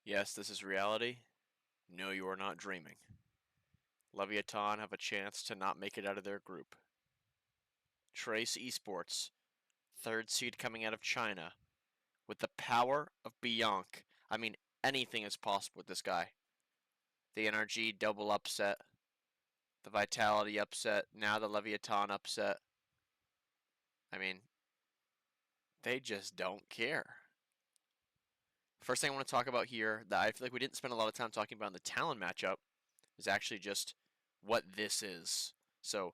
Yes, this is reality. No, you are not dreaming. Leviatán have a chance to not make it out of their group. Trace Esports, third seed coming out of China, with the power of Bianc. I mean, anything is possible with this guy. The NRG double upset, the Vitality upset, now the Leviatán upset. I mean, they just don't care. First thing I want to talk about here that I feel like we didn't spend a lot of time talking about in the Talon matchup is actually just what this is. So,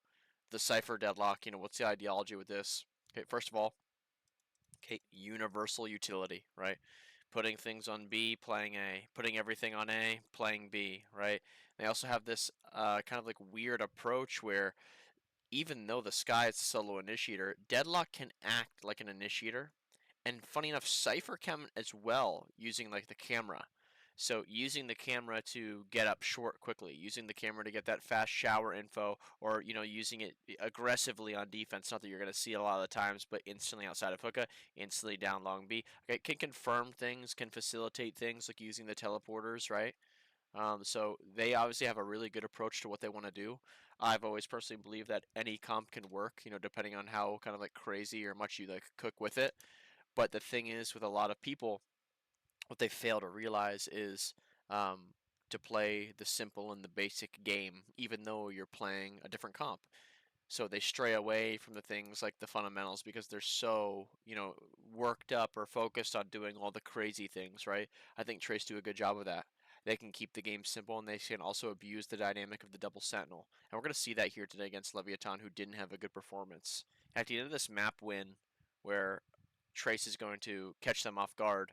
the Cypher deadlock, what's the ideology with this? Okay, first of all, universal utility, right? Putting things on B, playing A. Putting everything on A, playing B, right? They also have this kind of like weird approach where even though the Sky is a solo initiator, Deadlock can act like an initiator. And funny enough, Cypher can as well, using like the camera. So using the camera to get up short quickly, using the camera to get that fast shower info, or using it aggressively on defense. Not that you're going to see a lot of the times, but instantly outside of hookah, instantly down long B. Okay, can confirm things, can facilitate things like using the teleporters, right? So they obviously have a really good approach to what they want to do. I've always personally believed that any comp can work, depending on how kind of like crazy or much you like cook with it. But the thing is, with a lot of people, what they fail to realize is to play the simple and the basic game, even though you're playing a different comp. So they stray away from the things like the fundamentals because they're so, worked up or focused on doing all the crazy things, right? I think Trace do a good job of that. They can keep the game simple and they can also abuse the dynamic of the double sentinel. And we're going to see that here today against Leviatán, who didn't have a good performance. At the end of this map win, where Trace is going to catch them off guard,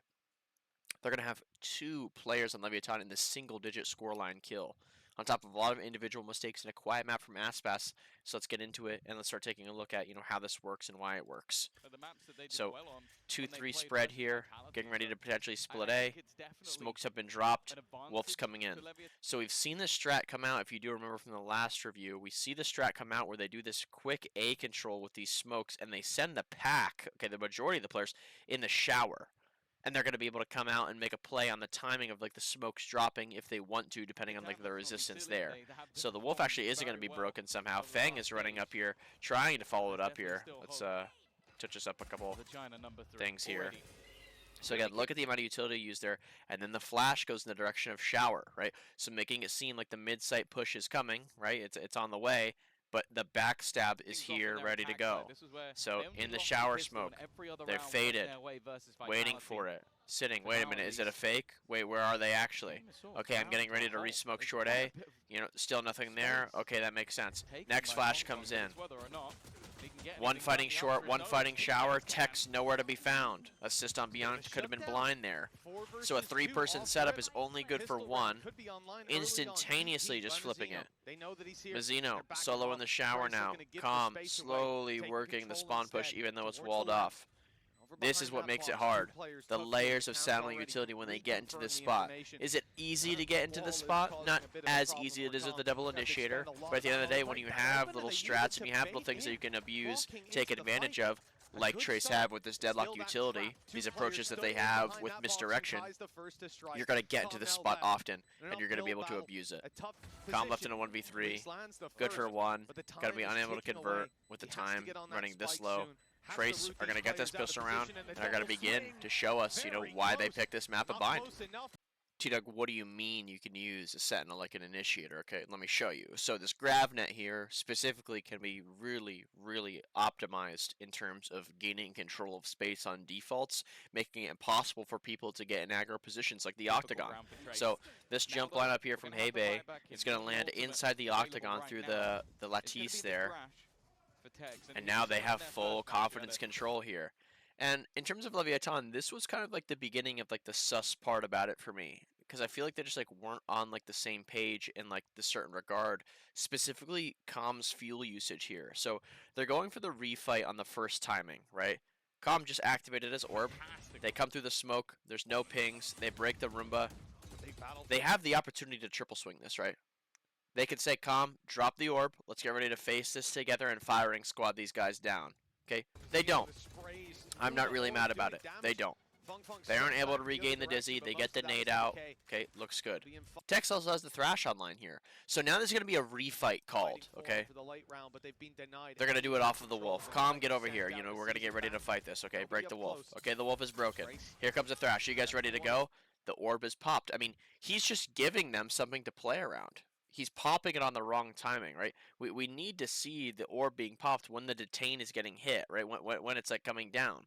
they're going to have two players on Leviatán in the single-digit scoreline kill, on top of a lot of individual mistakes in a quiet map from Aspas. So let's get into it and let's start taking a look at how this works and why it works. So 2-3 spread here, getting ready to potentially split A. Smokes have been dropped. Wolf's coming in. So we've seen this strat come out. If you do remember from the last review, we see the strat come out where they do this quick A control with these smokes and they send the pack, okay, the majority of the players, in the shower. And they're going to be able to come out and make a play on the timing of like the smokes dropping if they want to, depending on like the resistance there. So the Wolf actually isn't going to be broken somehow. Fang is running up here, trying to follow it up here. Let's touch us up a couple things here. So again, look at the amount of utility used there, and then the flash goes in the direction of shower, right? So making it seem like the mid-site push is coming, right? It's on the way. But the backstab is here, ready to go. So in the shower smoke, they're faded, waiting for it, sitting. Wait a minute, is it a fake? Wait, where are they actually? Okay, I'm getting ready to re-smoke short A. Still nothing there. Okay, that makes sense. Next flash comes in. One fighting short, one fighting shower. Tech's nowhere to be found. Assist on Beyond could have been blind there. So a three-person setup is only good for one. Instantaneously just flipping it. Mazzino, solo in the shower now. Calm, slowly working the spawn push even though it's walled off. This is what makes it hard. The layers of satellite utility when they get into this spot. Is it easy to get into the spot? Not as easy as it is with the double initiator. But at the end of the day, when you have little strats and you have little things that you can abuse, take advantage of, like Trace have with this deadlock utility, these approaches that they have with misdirection, you're going to get into this spot often, and you're going to be able to abuse it. Calm left in a 1v3, good for one, got to be unable to convert with the time running this low. Trace are going to get this pistol around, and are going to begin to show us, why they picked this map of bind. T-Dog, what do you mean you can use a Sentinel like an initiator? Okay, let me show you. So this GravNet here specifically can be really, really optimized in terms of gaining control of space on defaults, making it impossible for people to get in aggro positions like the Octagon. So this jump line up here from Heybei is going to land inside the Octagon through the Lattice there. And now they have full confidence control here. And in terms of Leviatán, this was kind of like the beginning of like the sus part about it for me, because I feel like they just like weren't on like the same page in like the certain regard, specifically comms fuel usage here. So they're going for the refight on the first timing, right? Com just activated his orb. They come through the smoke. There's no pings. They break the Roomba. They have the opportunity to triple swing this, right? They could say, Com, drop the orb. Let's get ready to face this together and firing squad these guys down. Okay? They don't. I'm not really mad about it. They don't. They aren't able to regain the dizzy. They get the nade out. Okay, looks good. Tex also has the thrash online here. So now there's going to be a refight called, okay? They're going to do it off of the wolf. Calm, get over here. You know, we're going to get ready to fight this, okay? Break the wolf. Okay, the wolf is broken. Here comes the thrash. Are you guys ready to go? The orb is popped. I mean, he's just giving them something to play around. He's popping it on the wrong timing, right? We need to see the orb being popped when the detain is getting hit, right? When it's like coming down.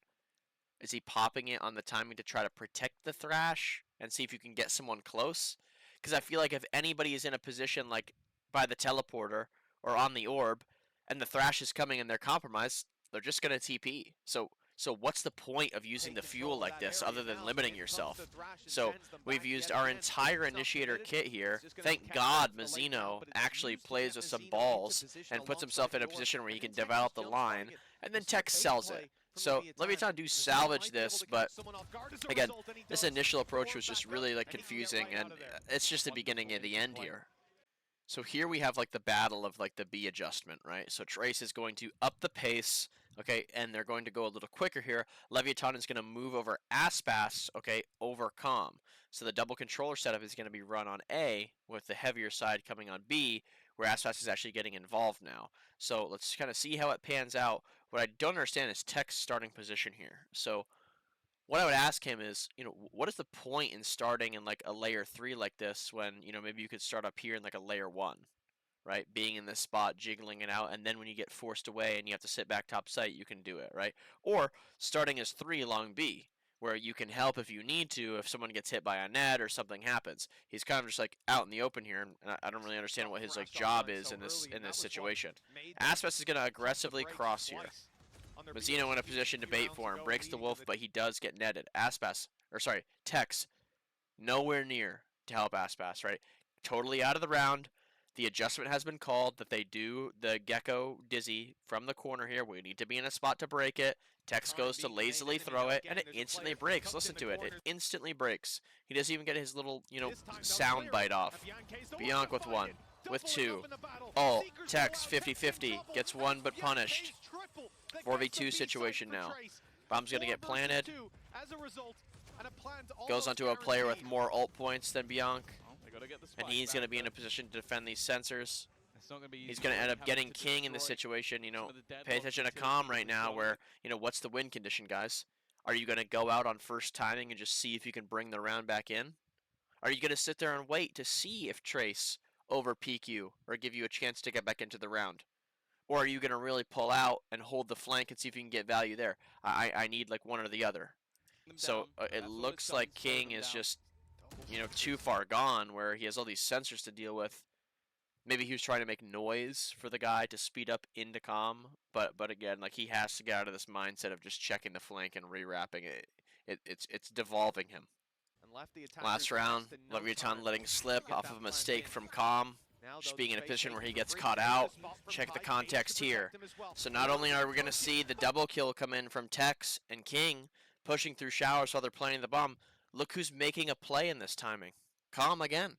Is he popping it on the timing to try to protect the thrash and see if you can get someone close? Because I feel like if anybody is in a position like by the teleporter or on the orb and the thrash is coming and they're compromised, they're just going to TP. So what's the point of using the fuel like this other than limiting yourself? So we've used our entire initiator kit here. Thank God Mazzino actually plays with some balls and puts himself in a position where he can develop the line, and then Tex sells it. So Leviatán do salvage this, but again, this initial approach was just really like confusing, and it's just the beginning and the end here. So here we have like the battle of like the B adjustment, right? So Trace is going to up the pace, okay, and they're going to go a little quicker here. Leviatán is going to move over Aspas, okay, over Com. So the double controller setup is going to be run on A, with the heavier side coming on B, where Aspas is actually getting involved now. So let's kind of see how it pans out. What I don't understand is Tech's starting position here. So what I would ask him is, you know, what is the point in starting in like a layer 3 like this when, you know, maybe you could start up here in like a layer 1, right? Being in this spot, jiggling it out, and then when you get forced away and you have to sit back top site, you can do it, right? Or starting as 3 along B, where you can help if you need to, if someone gets hit by a net or something happens. He's kind of just like out in the open here, and I don't really understand what his like job is in this situation. Aspas is going to aggressively cross here. Mazzino in a position to bait for him, breaks the wolf, but he does get netted. Tex, nowhere near to help Aspas, right? Totally out of the round. The adjustment has been called that they do the Gecko Dizzy from the corner here. We need to be in a spot to break it. Tex goes to lazily throw it, and it instantly breaks. Listen to it. It instantly breaks. He doesn't even get his little, you know, sound bite off. Bianc with 1, with 2. Oh, Tex 50-50. Gets 1 but punished. 4v2 situation now. Bomb's going to get planted. Goes onto a player with more ult points than Bianc. And he's going to be in a position to defend these sensors. He's going to end up getting king in this situation. You know, pay attention to Calm right now where, you know, what's the win condition, guys? Are you going to go out on first timing and just see if you can bring the round back in? Are you going to sit there and wait to see if Trace over peak you or give you a chance to get back into the round? Or are you going to really pull out and hold the flank and see if you can get value there? I need like one or the other. So it looks like King is just, you know, too far gone where he has all these sensors to deal with. Maybe he was trying to make noise for the guy to speed up into Calm. But again, like he has to get out of this mindset of just checking the flank and rewrapping it. It's devolving him. Last round, Leviatán letting slip off of a mistake from Calm. Just being in a position where he gets caught out. Check the context here. So not only are we going to see the double kill come in from Tex and King pushing through showers while they're planting the bomb, look who's making a play in this timing. Calm again.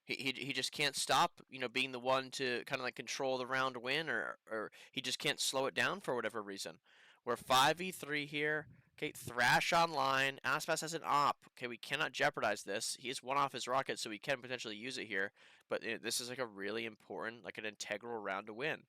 He just can't stop, you know, being the one to kind of like control the round win, or he just can't slow it down for whatever reason. We're 5v3 here. Okay, Thrash online. Aspas has an op. Okay, we cannot jeopardize this. He's one off his rocket, so we can potentially use it here. But this is like a really important, like an integral round to win.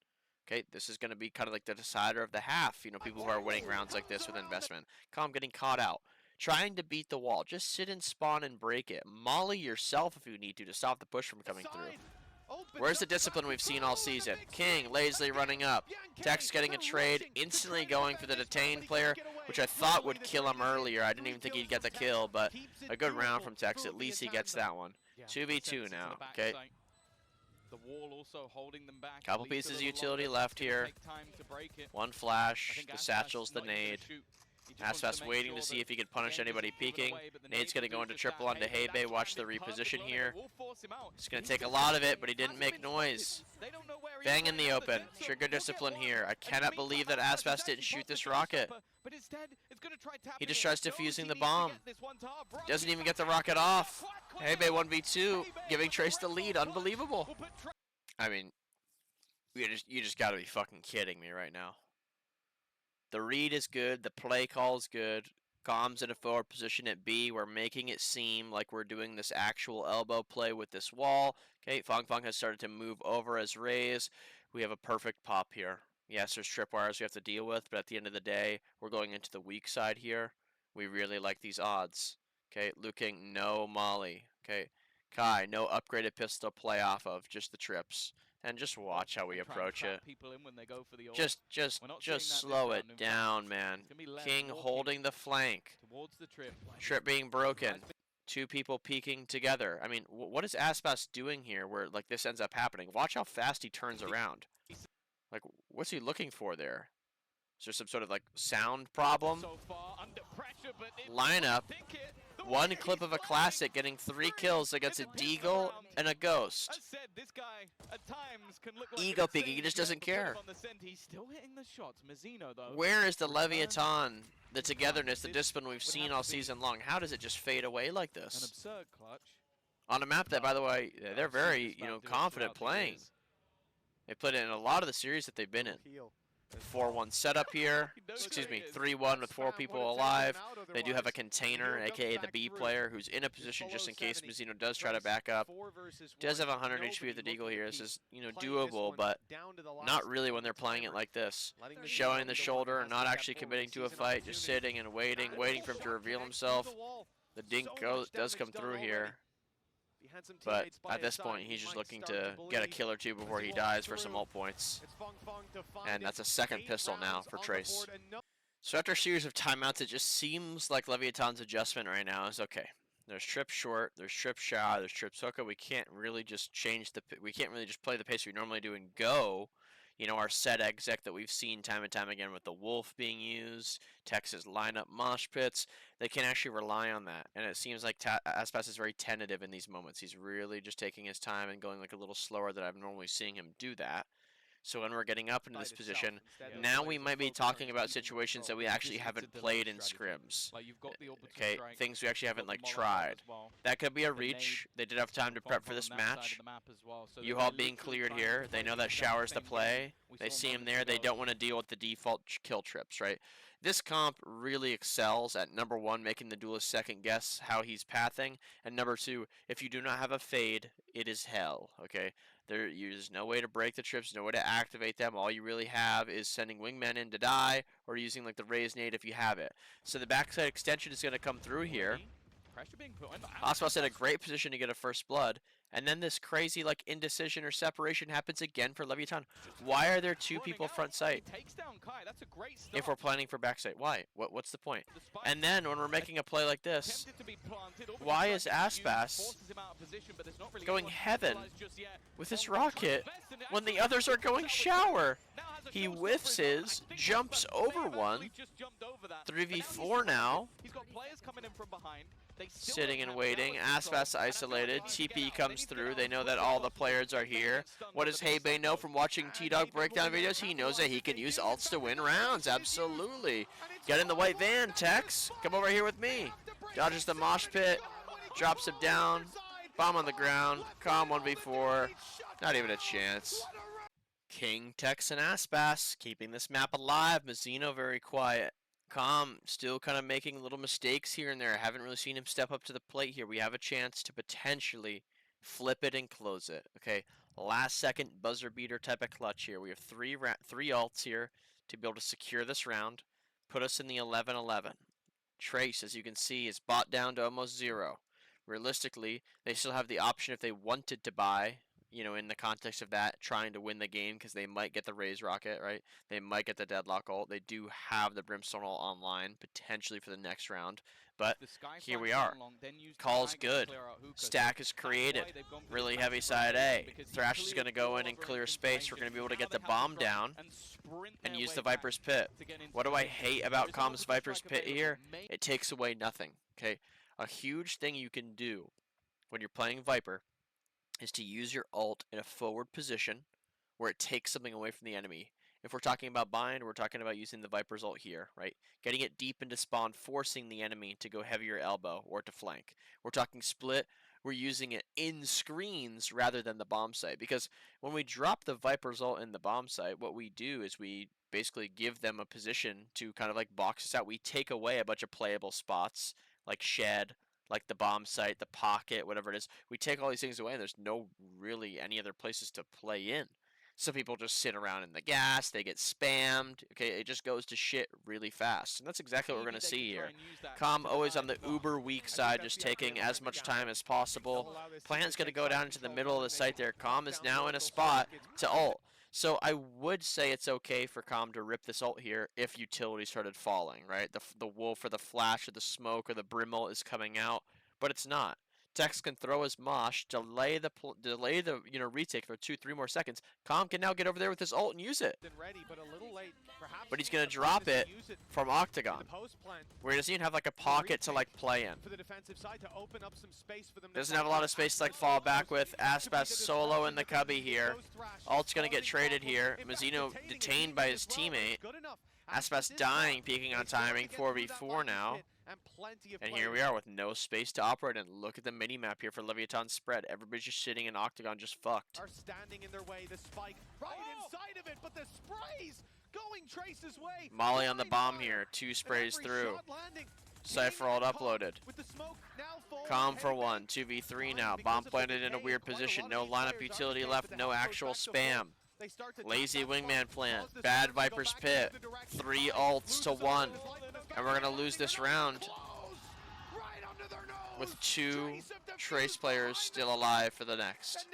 Okay, this is going to be kind of like the decider of the half. You know, people who are winning rounds like this with investment. Calm getting caught out. Trying to beat the wall. Just sit and spawn and break it. Molly yourself if you need to stop the push from coming through. Where's the discipline we've seen all season? King lazily running up. Tex getting a trade, instantly going for the detained player, which I thought would kill him earlier. I didn't even think he'd get the kill, but a good round from Tex. At least he gets that one. 2v2 now, okay? Couple pieces of utility left here. One flash, the satchels, the nade. Aspas waiting to see if he can punish anybody peeking. Nade's going to go into triple onto Hebe. Watch the reposition here. He's going to take a lot of it, but he didn't make noise. Bang in the open. Trigger discipline here. I cannot believe that Aspas didn't shoot this rocket. He just tries defusing the bomb. Doesn't even get the rocket off. Hebe 1v2, giving Trace the lead. Unbelievable. I mean, you just got to be fucking kidding me right now. The read is good. The play call is good. Comms in a forward position at B. We're making it seem like we're doing this actual elbow play with this wall. Okay, Fong Fong has started to move over as raze. We have a perfect pop here. Yes, there's tripwires we have to deal with, but at the end of the day, we're going into the weak side here. We really like these odds. Okay, Liu King, no molly. Okay, Kai, no upgraded pistol to play off of, just the trips. And just watch how we approach it. Just slow it down, man. King holding the flank. Trip being broken. Two people peeking together. I mean, what is Aspas doing here where like this ends up happening? Watch how fast he turns around. Like, what's he looking for there? Is there some sort of like sound problem? Lineup. One clip of a classic getting 3 kills against a deagle and a ghost. Ego peeking, he just doesn't care. Where is the Leviatán, the togetherness, the discipline we've seen all season long? How does it just fade away like this? On a map that, by the way, they're very, confident playing. They played it in a lot of the series that they've been in. 4-1 setup here. Excuse me, 3-1 with 4 people alive. They do have a container, aka the B player, who's in a position just in case Mizzino does try to back up. Does have 100 HP with the deagle here. This is, doable, but not really when they're playing it like this. Showing the shoulder, not actually committing to a fight, just sitting and waiting for him to reveal himself. The dink does come through here. But at this point, he's just looking to get a kill or two before he dies for some ult points. And that's a second pistol now for Trace. So after a series of timeouts, it just seems like Leviatán's adjustment right now is okay. There's trip short, there's trip shot, there's trip hookah. We can't really just play the pace we normally do and go. Our set exec that we've seen time and time again with the Wolf being used, Texas lineup mosh pits, they can actually rely on that. And it seems like Aspas is very tentative in these moments. He's really just taking his time and going like a little slower than I'm normally seeing him do that. So when we're getting up into this position, now we might be talking about situations that we actually haven't played in scrims. Okay, things we actually haven't tried. That could be a reach. They did have time to prep for this match. U-Haul being cleared here. They know that shower's the play. They see him there. They don't want to deal with the default kill trips, right? This comp really excels at number 1, making the duelist second guess how he's pathing, and number 2, if you do not have a fade, it is hell, okay? There's no way to break the trips, no way to activate them. All you really have is sending wingmen in to die, or using the raze nade if you have it. So the backside extension is going to come through here. Aspas in a great position to get a first blood, and then this crazy indecision or separation happens again for Leviatán. Why are there 2 people front sight? If we're planning for backside, why? What's the point? And then when we're making a play like this, why is Aspas going heaven with his rocket when the others are going shower? He whiffs his, jumps over one. 3v4 now. Sitting and waiting. Aspas isolated. TP comes through. They know that all the players are here. What does Heibei know from watching T-Dog breakdown videos? He knows that he can use ults to win rounds. Absolutely. Get in the white van, Tex. Come over here with me. Dodges the mosh pit. Drops him down. Bomb on the ground. Calm 1v4. Not even a chance. King, Tex, and Aspas keeping this map alive. Mizzino very quiet. Calm still kind of making little mistakes here and there. I haven't really seen him step up to the plate here. We have a chance to potentially flip it and close it. Okay, last second buzzer beater type of clutch here. We have three ults here to be able to secure this round. Put us in the 11-11. Trace, as you can see, is bought down to almost 0. Realistically, they still have the option if they wanted to buy, in the context of that, trying to win the game, because they might get the raze rocket, right? They might get the deadlock ult. They do have the brimstone ult online, potentially for the next round. But here we are. Call's good. Stack is created. Really heavy side A. Thrash is going to go in and clear space. We're going to be able to get the bomb down and use the Viper's Pit. What do I hate about Calm's Viper's Pit here? It takes away nothing, okay? A huge thing you can do when you're playing Viper is to use your ult in a forward position where it takes something away from the enemy. If we're talking about bind, we're talking about using the Viper's ult here, right? Getting it deep into spawn, forcing the enemy to go heavier elbow or to flank. We're talking split, we're using it in screens rather than the bomb site. Because when we drop the Viper's ult in the bomb site, what we do is we basically give them a position to kind of like box us out. We take away a bunch of playable spots like shed, like the bomb site, the pocket, whatever it is. We take all these things away, and there's no really any other places to play in. Some people just sit around in the gas, they get spammed. Okay, it just goes to shit really fast. And that's exactly what we're going to see here. Com always on the uber weak side, just taking as much time as possible. Plan's going to go down into the middle of the site there. Com is now in a spot to ult. So I would say it's okay for Com to rip this ult here if utility started falling, right? The wolf or the flash or the smoke or the brim ult is coming out, but it's not. Tex can throw his mosh, delay the retake for 2-3 more seconds. Com can now get over there with his ult and use it. But he's gonna drop it from Octagon, where he doesn't even have like a pocket to like play in. Doesn't have a lot of space to like fall back with. Aspas solo in the cubby here. Ult's gonna get traded here. Mazzino detained by his teammate. Aspas dying, peeking on timing. 4v4 now. And here we are with no space to operate in. Look at the mini map here for Leviatán spread. Everybody's just sitting in Octagon, just fucked. Are standing in their way. The spike right inside of it, but the sprays going Trace's way. Molly on the bomb here. 2 sprays through. Cypher ult uploaded. Com for 1. 2v3 now. Bomb planted in a weird position. No lineup utility left. No actual spam. Lazy wingman plant. Bad Viper's pit. 3 ults to 1. And we're going to lose this round with 2 Trace players still alive for the next.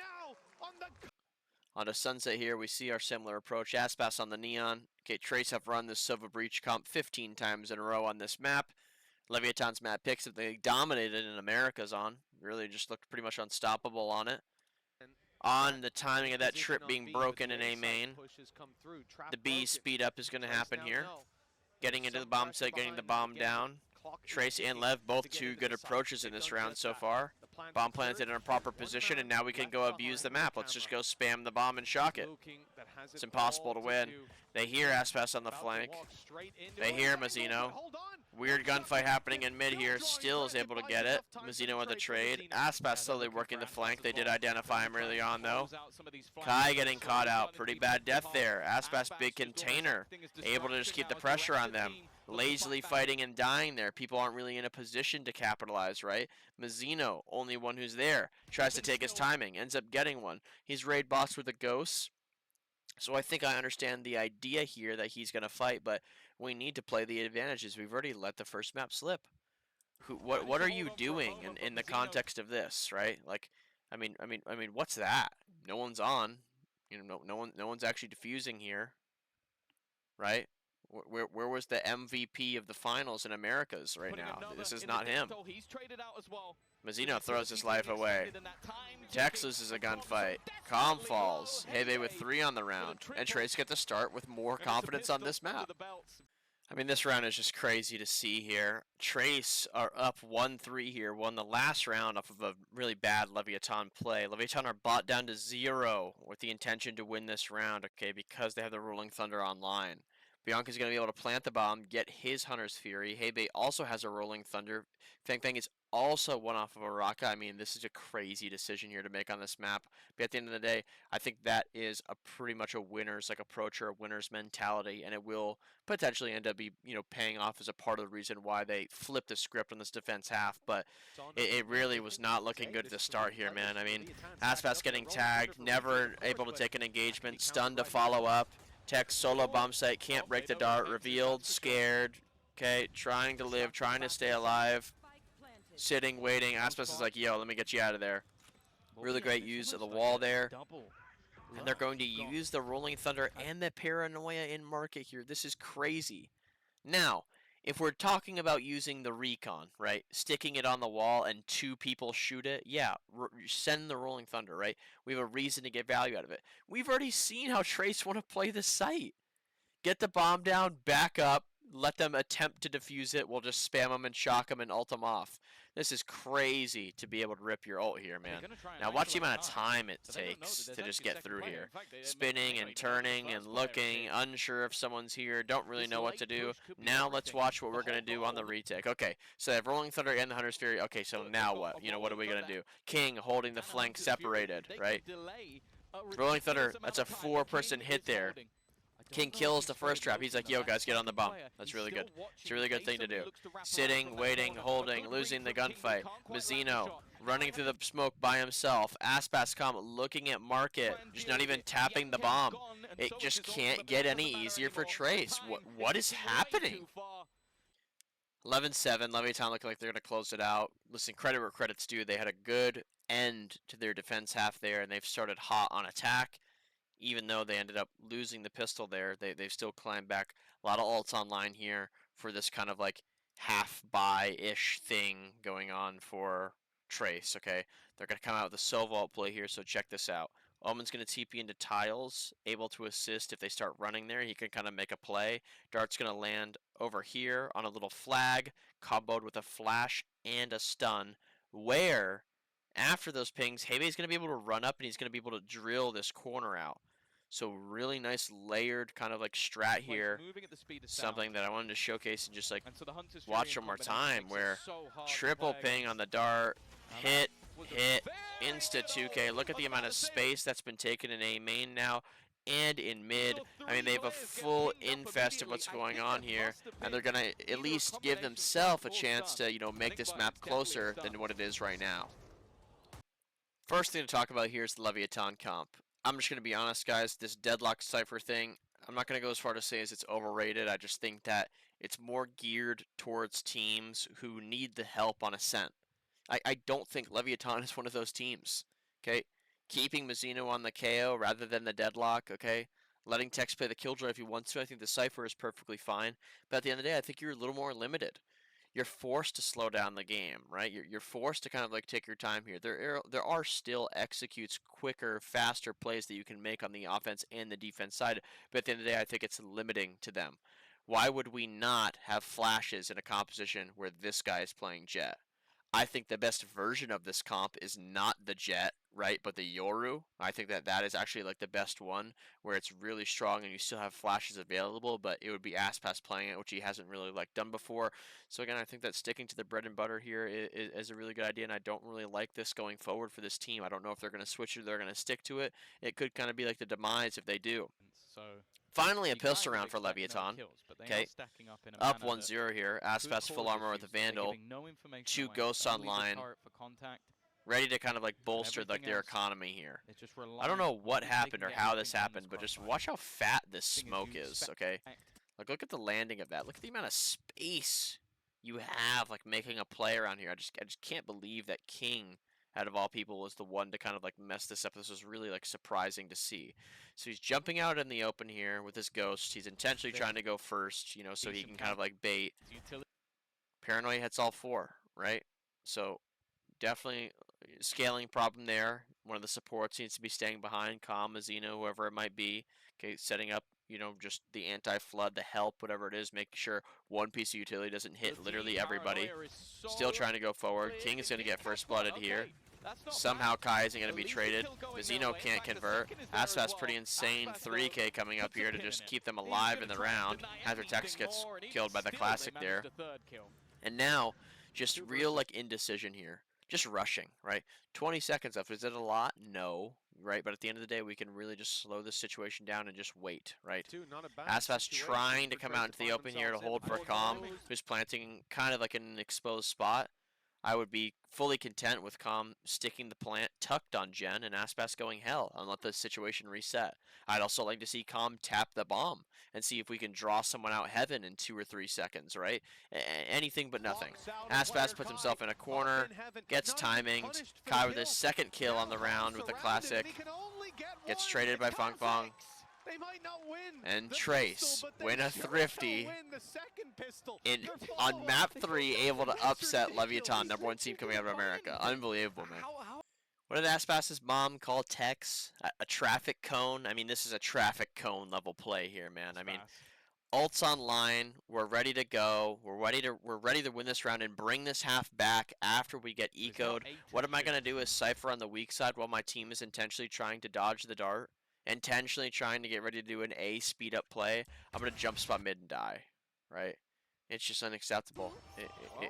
On to Sunset here, we see our similar approach. Aspas on the Neon. Okay, Trace have run this Silver Breach comp 15 times in a row on this map. Leviatán's map picks that they dominated in America's on. Really just looked pretty much unstoppable on it. On the timing of that trip being broken in A main, the B speed up is going to happen here. Getting into the bomb site, getting the bomb down. Trace and Lev, both 2 good approaches in this round so far. Bomb planted in a proper position, and now we can go abuse the map. Let's just go spam the bomb and shock it. It's impossible to win. They hear Aspas on the flank. They hear Mazzino. Weird gunfight happening in mid here. Still is able to get it. Mazzino with the trade. Aspas slowly working the flank. They did identify him early on, though. Kai getting caught out. Pretty bad death there. Aspas big container. Able to just keep the pressure on them. Lazily fighting and dying there. People aren't really in a position to capitalize, right? Mazzino, only one who's there. Tries to take his timing. Ends up getting one. He's raid boss with a ghost. So I think I understand the idea here that he's going to fight, but we need to play the advantages. We've already let the first map slip. What are you doing in the context of this, right? Like, I mean, what's that? No one's on. You know, no one's actually defusing here, right? Where was the MVP of the finals in Americas right now? This is not him. Mazzino throws his life away. Tex loses a gunfight. Com falls. Hebe with 3 on the round. And Trace get to start with more confidence on this map. I mean, this round is just crazy to see here. Trace are up 1-3 here. Won the last round off of a really bad Leviatán play. Leviatán are bought down to 0 with the intention to win this round, okay, because they have the Rolling Thunder online. Bianca's going to be able to plant the bomb, get his Hunter's Fury. Hebe also has a Rolling Thunder. Fang Fang is also one off of a Raka. I mean, this is a crazy decision here to make on this map. But at the end of the day, I think that is a pretty much a winner's approach or a winner's mentality, and it will potentially end up paying off as a part of the reason why they flipped the script on this defense half. But it really was not looking good at the start here, man. I mean, Aspas getting tagged, never able to take an engagement, stunned to follow up. Tex solo bomb site, can't break the dart, revealed, scared, okay, trying to live, trying to stay alive, sitting, waiting. Aspas is like, yo, let me get you out of there. Really great use of the wall there. And they're going to use the Rolling Thunder and the Paranoia in market here. This is crazy. Now, if we're talking about using the recon, right, sticking it on the wall and 2 people shoot it, yeah, send the Rolling Thunder, right? We have a reason to get value out of it. We've already seen how Trace want to play the site. Get the bomb down, back up, let them attempt to defuse it. We'll just spam them and shock them and ult them off. This is crazy to be able to rip your ult here, man. Now watch the amount of time it takes to just get through here. Spinning and turning and looking, unsure if someone's here, don't really know what to do. Now let's watch what we're going to do on the retake. Okay, so they have Rolling Thunder and the Hunter's Fury. Okay, so now what? You know, what are we going to do? King holding the flank separated, right? Rolling Thunder, that's a 4-person hit there. King kills the first trap. He's like, yo, guys, get on the bomb. That's really good. It's a really good thing to do. Sitting, waiting, holding, losing the gunfight. Mizzino running through the smoke by himself. Aspascom looking at market, just not even tapping the bomb. It just can't get any easier for Trace. What is happening? 11-7, Leviatán looking like they're going to close it out. Listen, credit where credit's due. They had a good end to their defense half there, and they've started hot on attack. Even though they ended up losing the pistol there, they've still climbed back. A lot of ults online here for this kind of like half-buy-ish thing going on for Trace, okay? They're going to come out with a solo ult play here, so check this out. Omen's going to TP into tiles, able to assist if they start running there. He can kind of make a play. Dart's going to land over here on a little flag, comboed with a flash and a stun, where after those pings, Heibe's going to be able to run up and he's going to be able to drill this corner out. So really nice layered kind of like strat here. Something that I wanted to showcase and just like watch one more time, where triple ping on the dart, hit, insta 2K. Look at the amount of space that's been taken in A main now and in mid. I mean, they have a full infest of what's going on here, and they're gonna at least give themselves a chance to, you know, make this map closer than what it is right now. First thing to talk about here is the Leviatán comp. I'm just going to be honest, guys, this Deadlock Cypher thing, I'm not going to go as far to say as it's overrated. I just think that it's more geared towards teams who need the help on ASCENT. I don't think Leviatán is one of those teams, okay? Keeping Mizzino on the KO rather than the Deadlock, okay? Letting Tex play the Killjoy if he wants to. I think the Cypher is perfectly fine. But at the end of the day, I think you're a little more limited. You're forced to slow down the game, right? You're forced to kind of like take your time here. There are still executes quicker, faster plays that you can make on the offense and the defense side, but at the end of the day, I think it's limiting to them. Why would we not have flashes in a composition where this guy is playing Jett? I think the best version of this comp is not the Jett, right, but the Yoru. I think that is actually like the best one, where it's really strong and you still have flashes available, but it would be Aspas playing it, which he hasn't really like done before. So again, I think that sticking to the bread and butter here is a really good idea, and I don't really like this going forward for this team. I don't know if they're going to switch it or they're going to stick to it. It could kind of be like the demise if they do. Finally, a pistol round for Leviatán. Okay, up 1-0 here. Aspas full armor with a Vandal. 2 Ghosts online. Ready to kind of like bolster like their economy here. I don't know what happened or how this happened, but just watch how fat this smoke is, okay? Like, look at the landing of that. Look at the amount of space you have, like, making a play around here. I just can't believe that King, out of all people, was the one to kind of like mess this up. This was really like surprising to see. So he's jumping out in the open here with his Ghost. He's intentionally trying to go first, you know, so he can kind of like bait. Paranoia hits all 4, right? So definitely scaling problem there. One of the supports needs to be staying behind, Calm, Mizzino, whoever it might be. Okay, setting up, you know, just the anti-flood, the help, whatever it is, making sure one piece of utility doesn't hit literally everybody. Still trying to go forward. King is going to get first blooded here. Somehow Kai isn't going to be traded. Mizzino can't convert. Aspas pretty insane 3K coming up here to just keep them alive in the round. After Tex gets killed by the Classic there. And now, just real like indecision here. Just rushing, right? 20 seconds left. Is it a lot? No, right? But at the end of the day, we can really just slow this situation down and just wait, right? Aspas trying to come out into the open here to hold for Calm, who's planting kind of like in an exposed spot. I would be fully content with Calm sticking the plant tucked on Jen and Aspas going hell and let the situation reset. I'd also like to see Calm tap the bomb and see if we can draw someone out heaven in 2 or 3 seconds, right? Anything but nothing. Aspas puts himself in a corner, gets timing. Kai with his 2nd kill on the round with a Classic. Gets traded by Fong Fong. And Trace win a thrifty on map 3, able to upset Leviatán, #1 team coming out of America. Unbelievable, man. What did Aspas's mom call Tex? A traffic cone? I mean, this is a traffic cone level play here, man. I mean, Ult's online. We're ready to go. We're ready to win this round and bring this half back after we get ecoed. What am I gonna do is Cypher on the weak side while my team is intentionally trying to dodge the dart, intentionally trying to get ready to do an A speed up play. I'm gonna jump spot mid and die, right? It's just unacceptable.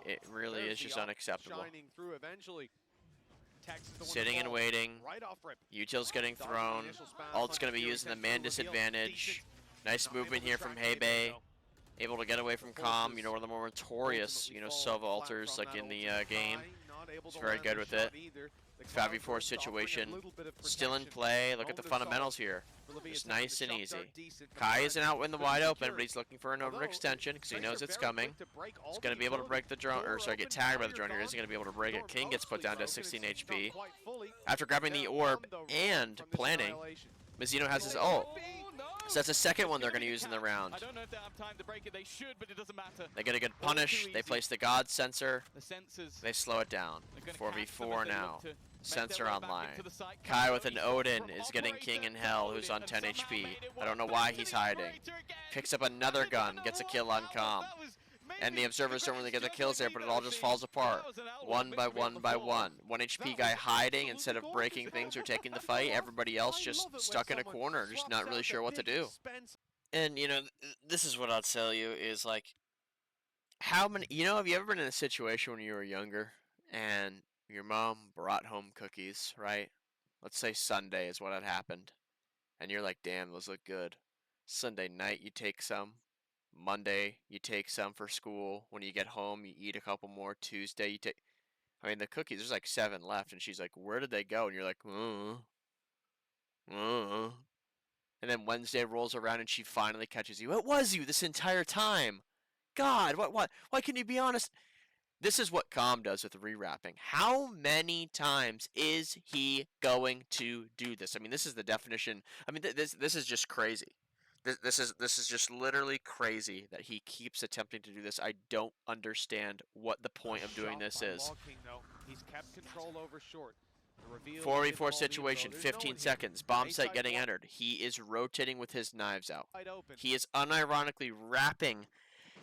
It really is just unacceptable. Shining through eventually. Sitting and waiting. Right off rip. Util's getting thrown. Ult's gonna be using the man disadvantage. Nice movement here from Heybei. Able to get away from Calm, you know, one of the more notorious, you know, Sova alters like in the game. He's very good with it. 5v4 situation. Still in play. Look at the fundamentals here. Just nice and easy. Kai isn't out in the wide open, but he's looking for an overextension because he knows it's coming. He's going to be able to break the drone, or sorry, get tagged by the drone here. Isn't going to be able to break it. King gets put down to 16 HP. After grabbing the orb and planning, Mizzino has his ult. So that's the second one they're going to use in the round. I don't know if they have time to break it. They should, but it doesn't matter. They get a good punish. They place the God sensor. The sensors. They slow it down. 4v4 now. Sensor online. Kai with an Odin is getting King in Hell, who's on 10 HP. I don't know why he's hiding. Picks up another gun, gets a kill on Calm. And the observers don't really get the kills there, but it all just falls apart. One by one by one. 1 HP guy hiding instead of breaking things or taking the fight. Everybody else just stuck in a corner, just not really sure what to do. And, you know, this is what I'll tell you is, like, how many, you know, have you ever been in a situation when you were younger and your mom brought home cookies, right? Let's say Sunday is what had happened. And you're like, damn, those look good. Sunday night, you take some. Monday, you take some for school. When you get home, you eat a couple more. Tuesday, you take... I mean, the cookies, there's like 7 left. And she's like, where did they go? And you're like, And then Wednesday rolls around and she finally catches you. It was you this entire time. God, why can you be honest? This is what Calm does with rewrapping. How many times is he going to do this? I mean, this is the definition. I mean, this is just crazy. This is just literally crazy that he keeps attempting to do this. I don't understand what the point of doing this is. He's kept control over short. 4v4 situation, 15 seconds. Bomb site getting entered. He is rotating with his knives out. He is unironically wrapping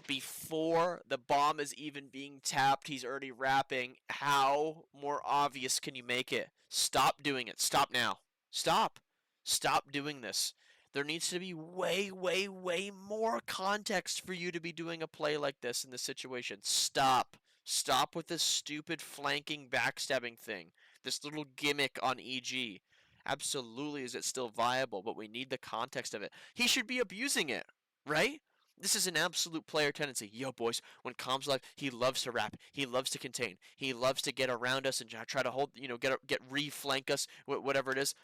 before the bomb is even being tapped. He's already wrapping. How more obvious can you make it? Stop doing it. Stop now. Stop. Stop doing this. There needs to be way, way, way more context for you to be doing a play like this in this situation. Stop. Stop with this stupid flanking backstabbing thing. This little gimmick on EG. Absolutely is it still viable, but we need the context of it. He should be abusing it, right? This is an absolute player tendency. Yo, boys, when Calm's live, he loves to wrap. He loves to contain. He loves to get around us and try to hold, you know, get re-flank us, whatever it is.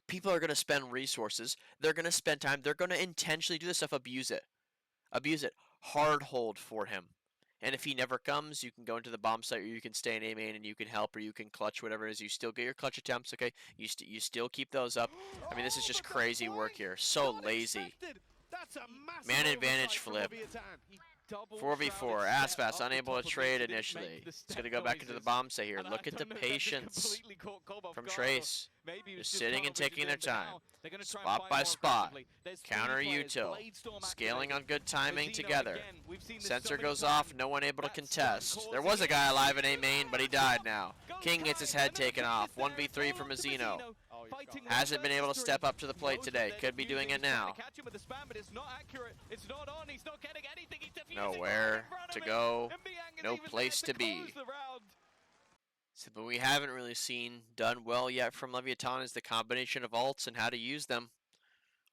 People are going to spend resources. They're going to spend time. They're going to intentionally do this stuff, abuse it. Abuse it. Hard hold for him. And if he never comes, you can go into the bomb site, or you can stay in A main and you can help, or you can clutch, whatever it is. You still get your clutch attempts, okay? You still keep those up. I mean, this is just crazy work here. So lazy. Man advantage flip. 4v4. Aspas unable to trade initially. It's going to go back into the bomb site here. Look at the patience from Trace. Just sitting and taking their time. Spot by spot. Counter util. Scaling on good timing together. Sensor goes off. No one able to contest. There was a guy alive in A main, but he died now. King gets his head taken off. 1v3 from Mizzino. Hasn't been able to step up to the plate today. Could be doing it now. Nowhere to go. No place to be. So, but we haven't really seen done well yet from Leviatán is the combination of ults and how to use them.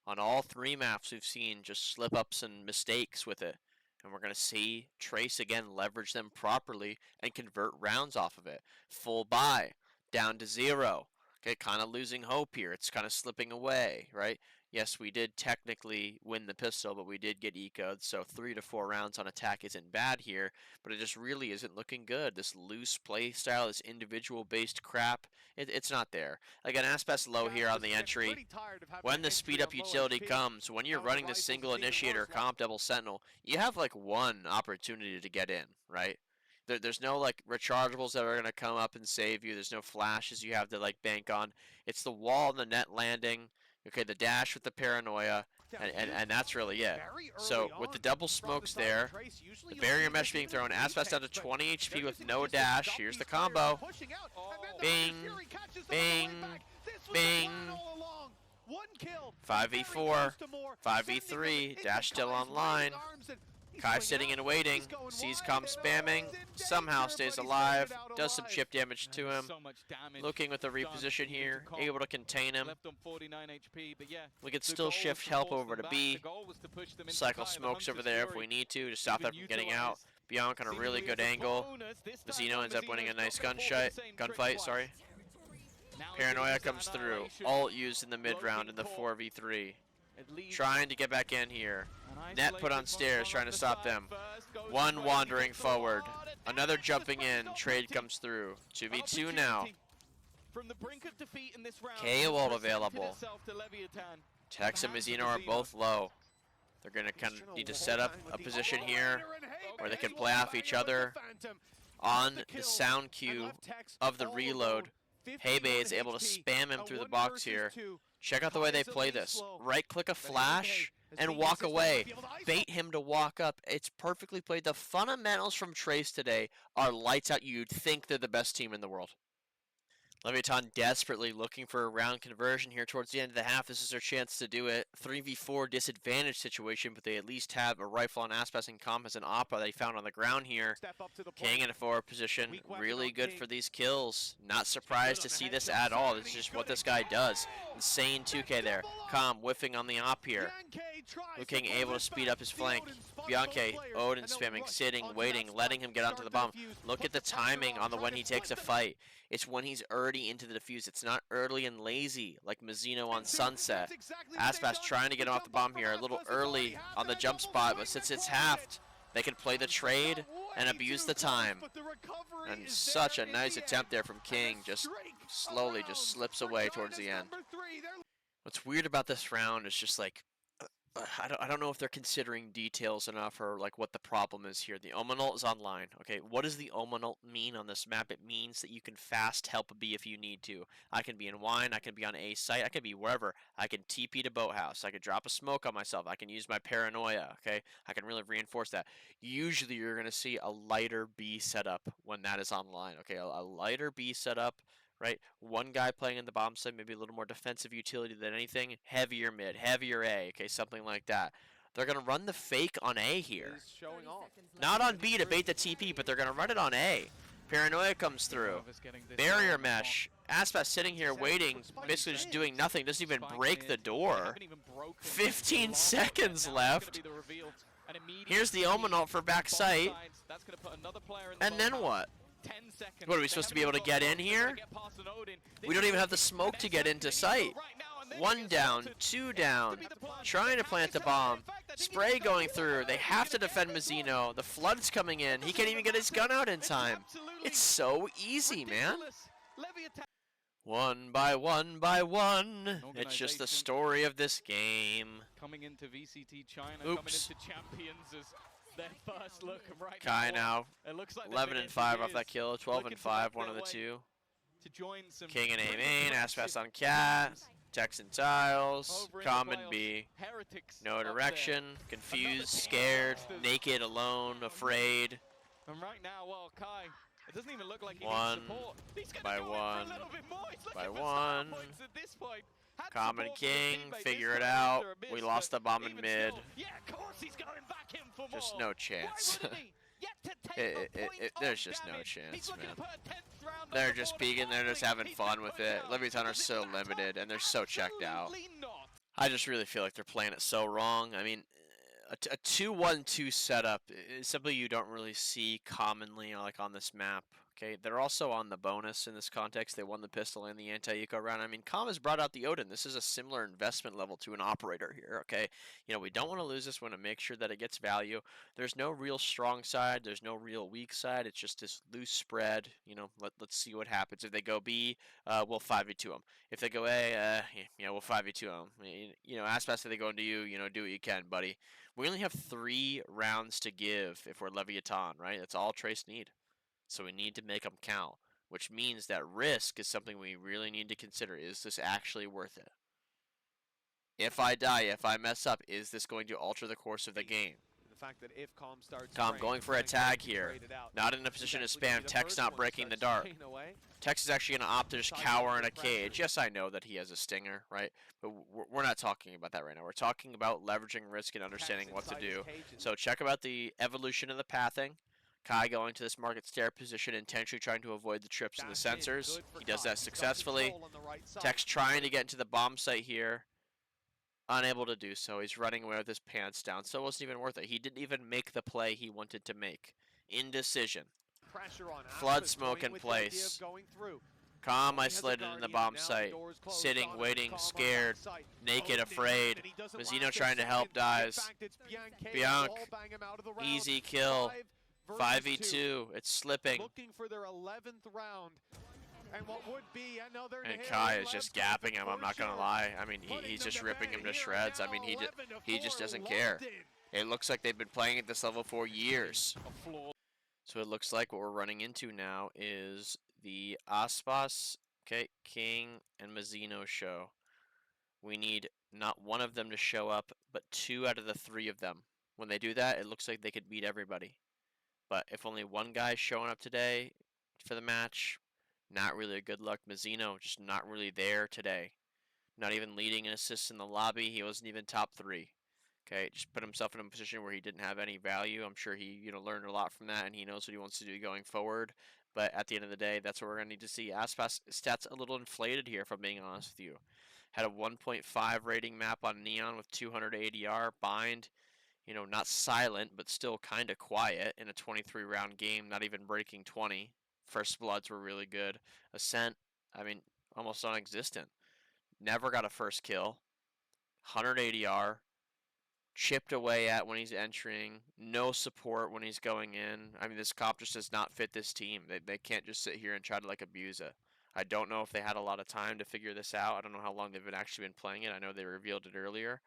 On all 3 maps, we've seen just slip-ups and mistakes with it. And we're going to see Trace again leverage them properly and convert rounds off of it. Full buy. Down to 0. Okay, kind of losing hope here. It's kind of slipping away, right? Yes, we did technically win the pistol, but we did get eco'd, so 3 to 4 rounds on attack isn't bad here, but it just really isn't looking good. This loose play style, this individual-based crap, it's not there. Again, Aspas low here on the entry. When the speed-up utility comes, when you're running the single initiator comp double sentinel, you have like 1 opportunity to get in, right? There's no like rechargeables that are going to come up and save you. There's no flashes you have to like bank on. It's the wall and the net landing. Okay, the dash with the paranoia, and that's really it. So with the double smokes there, the barrier mesh being thrown, Aspas down to 20 HP with no dash. Here's the combo. Bing, bing, bing. 5v4, 5v3, dash still online. Kai sitting and waiting, sees Com spamming, somehow stays alive, does some chip damage to him. Looking with a reposition here, able to contain him. We could still shift help over to B. Cycle smokes over there if we need to stop that from getting out. Bianc on a really good angle. Mazzino ends up winning a nice gunfight. Paranoia comes through. Ult used in the mid round in the 4v3. Trying to get back in here. Net put on stairs, trying to stop them. One wandering forward. Another jumping in. Trade comes through. 2v2 now. KO ult available. Tex and Mazzino are both low. They're going to kind of need to set up a position here where they can play off each other. On the sound cue of the reload, Hebe is able to spam him through the box here. Check out the way they play this. Right click a flash and walk away. Bait him to walk up. It's perfectly played. The fundamentals from Trace today are lights out. You'd think they're the best team in the world. Leviatán desperately looking for a round conversion here towards the end of the half. This is their chance to do it. 3v4 disadvantage situation, but they at least have a rifle on Aspas and Comp as an Oppa that he found on the ground here. King in a forward position. Really good for these kills. Not surprised to see this at all. This is just what this guy does. Insane 2K there. Com whiffing on the Op here. King able to speed up his flank. Bianca, Odin spamming, sitting, waiting, letting him get onto the bomb. Look at the timing on the when he takes a fight. It's when he's already into the defuse. It's not early and lazy like Mazzino on Sunset. Aspas trying to get him off the bomb here. A little early on the jump spot, but since it's halved, they can play the trade and abuse the time. And such a nice attempt there from King. Just slowly just slips away towards the end. What's weird about this round is just like, I don't know if they're considering details enough or like what the problem is here. The Omanult is online. Okay, what does the Omanult mean on this map? It means that you can fast help B if you need to. I can be in wine, I can be on A site, I can be wherever. I can TP to boathouse, I can drop a smoke on myself, I can use my paranoia, okay? I can really reinforce that. Usually you're going to see a lighter B setup when that is online, okay? A lighter B setup. Right, one guy playing in the bomb side, maybe a little more defensive utility than anything. Heavier mid, heavier A, okay, something like that. They're gonna run the fake on A here. Not on B to bait the TP, but they're gonna run it on A. Paranoia comes through. Barrier mesh. Aspas sitting here waiting, basically just doing nothing. Doesn't even break the door. 15 seconds left. Here's the Omanult for backside. And then what? What, are we supposed to be able to get in here? We don't even have the smoke to get into sight. One down, two down. Trying to plant the bomb. Spray going through. They have to defend Mazzino. The flood's coming in. He can't even get his gun out in time. It's so easy, man. One by one by one. It's just the story of this game. Coming into VCT China, Oops. coming into Champions as their first look right Kai now, it looks like 11 and 5 off that kill, 12 and 5, one of the two. King and A main, Aspas on Cat, Tex and Tiles, Common B. No direction, confused, scared, naked, alone, afraid. And right now, well, Kai, it doesn't even look like he One needs support. He's by gonna go one in for a little bit more. He's looking by for one. star points at this point. Had Common support from his King, teammates. figure This it time out. after a miss, We lost the but bomb in even mid. still, yeah, of course he's going back in for more. Just no chance. Why wouldn't he? Yet to take the point There's of just no damage. chance, He's looking man. to put a 10th round on They're the just board of peeking, they're just Latency. having He's fun gonna with put it. down. Leviatán are Does it so matter? limited and they're so checked out. Absolutely not. I just really feel like they're playing it so wrong. I mean, a 2-1-2 setup is something you don't really see commonly like on this map. Okay, they're also on the bonus in this context. They won the pistol and the anti-eco round. I mean, Com has brought out the Odin. This is a similar investment level to an operator here, okay? You know, we don't want to lose this. We want to make sure that it gets value. There's no real strong side. There's no real weak side. It's just this loose spread. You know, let's see what happens. If they go B, we'll 5v2 them. If they go A, we'll 5v2 them. You know, Aspas, if they go into you, you know, do what you can, buddy. We only have 3 rounds to give if we're Leviatán, right? That's all Trace need. So we need to make them count, which means that risk is something we really need to consider. Is this actually worth it? If I die, if I mess up, is this going to alter the course of the game? The fact that if Calm starts Calm going for a tag here. Not in a position to spam. Tech's not breaking the dart. Tex is actually going to opt to just cower in a cage. Yes, I know that he has a stinger, right? But we're not talking about that right now. We're talking about leveraging risk and understanding what to do. So check about the evolution of the pathing. Kai going to this market stair position, intentionally trying to avoid the trips and the sensors. He does that successfully. Tex trying to get into the bomb site here. Unable to do so. He's running away with his pants down, so it wasn't even worth it. He didn't even make the play he wanted to make. Indecision. Flood smoke in place. Calm isolated in the bomb site. Sitting, waiting, scared, naked, afraid. Mazzino trying to help, dies. Bianc, easy kill. 5v2, it's slipping. Looking for their 11th round. And what would be another and Kai is just gapping him, I'm not going to lie. I mean, he's just ripping him to shreds. I mean, he just doesn't care. It looks like they've been playing at this level for years. So it looks like what we're running into now is the Aspas, okay, King, and Mazzino show. We need not one of them to show up, but 2 out of the 3 of them. When they do that, it looks like they could beat everybody. But if only one guy's showing up today for the match, not really a good luck. Mazzino just not really there today. Not even leading in assists in the lobby. He wasn't even top 3. Okay, just put himself in a position where he didn't have any value. I'm sure he, learned a lot from that, and he knows what he wants to do going forward. But at the end of the day, that's what we're going to need to see. Aspas stats a little inflated here, if I'm being honest with you. Had a 1.5 rating map on Neon with 200 ADR. Bind, not silent, but still kind of quiet in a 23-round game, not even breaking 20. First Bloods were really good. ASCENT, I mean, almost non-existent. Never got a first kill. 100 ADR. Chipped away at when he's entering. No support when he's going in. I mean, this comp just does not fit this team. They can't just sit here and try to, abuse it. I don't know if they had a lot of time to figure this out. I don't know how long they've actually been playing it. I know they revealed it earlier.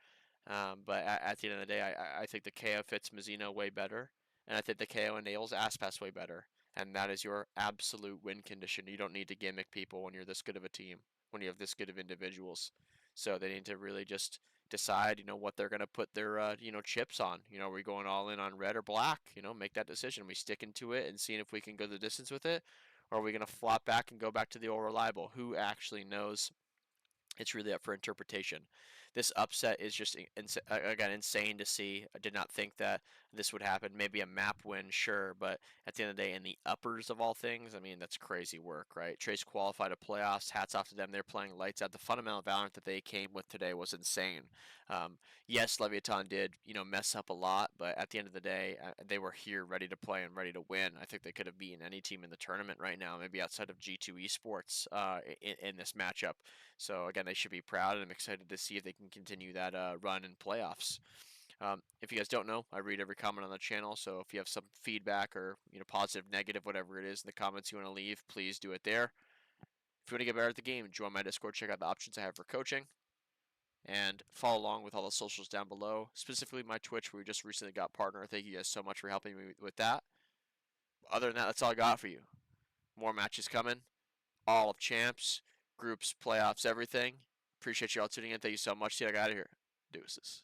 But at the end of the day, I think the KO fits Mazzino way better. And I think the KO enables Aspas way better. And that is your absolute win condition. You don't need to gimmick people when you're this good of a team, when you have this good of individuals. So they need to really just decide, what they're going to put their, chips on. Are we going all in on red or black? Make that decision. Are we sticking to it and seeing if we can go the distance with it? Or are we going to flop back and go back to the old reliable? Who actually knows? It's really up for interpretation. This upset is just, again, insane to see. I did not think that this would happen. Maybe a map win, sure, but at the end of the day, in the uppers of all things, I mean, that's crazy work, right? Trace qualified to playoffs. Hats off to them. They're playing lights out. The fundamental Valorant that they came with today was insane. Yes, Leviatán did, mess up a lot, but at the end of the day, they were here ready to play and ready to win. I think they could have beaten any team in the tournament right now, maybe outside of G2 Esports in this matchup. So again, they should be proud, and I'm excited to see if they can continue that run in playoffs. If you guys don't know, I read every comment on the channel, so if you have some feedback or positive, negative, whatever it is in the comments you want to leave, please do it there. If you want to get better at the game, join my Discord, check out the options I have for coaching, and follow along with all the socials down below, specifically my Twitch, where we just recently got partner. Thank you guys so much for helping me with that. Other than that, that's all I got for you. More matches coming, all of champs, groups, playoffs, everything. Appreciate you all tuning in. Thank you so much. See you. I got out of here. Deuces.